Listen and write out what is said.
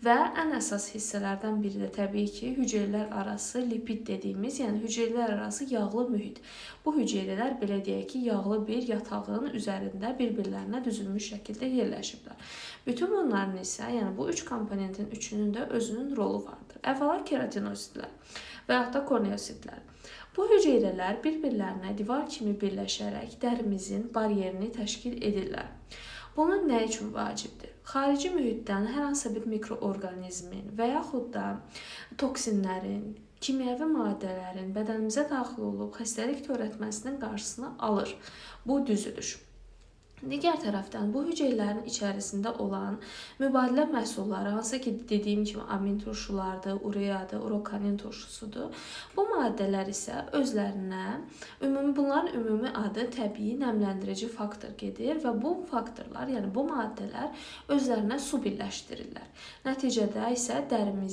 Və ən əsas hissələrdən biri də təbii ki, hüceyrələr arası lipid dediyimiz, yəni hüceyrələr arası yağlı mühit. Bu hüceyrələr belə deyək ki, yağlı bir yatağın üzərində bir-birlərinə düzülmüş şəkildə yerləşiblər. Bütün bunların isə, yəni bu üç komponentin üçünün də özünün rolu vardır. Əvvəla keratinozitlər və yaxud da korneositlər. Bu hüceyrələr bir-birlərinə divar kimi birləşərək dərimizin baryerini təşkil edirlər. Bunun nə üçün vacibdir? Xarici mühitdən hər hansı bir mikroorqanizmin və yaxud da toksinlərin, kimyəvi maddələrin bədənimizə daxil olub xəstəlik törətməsinin qarşısını alır. Bu düzülür. Digər tərəfdən bu hüceyrələrin içərisində olan mübadilə məhsulları, hansı ki dediyim kimi amin turşulardır, ureadır, urokanin turşusudur. Bu maddələr isə özlərinə, bunların ümumi adı təbii nəmləndirici faktor gedir və bu faktorlar, yəni bu maddələr özlərinə su birləşdirirlər. Nəticədə isə dərimiz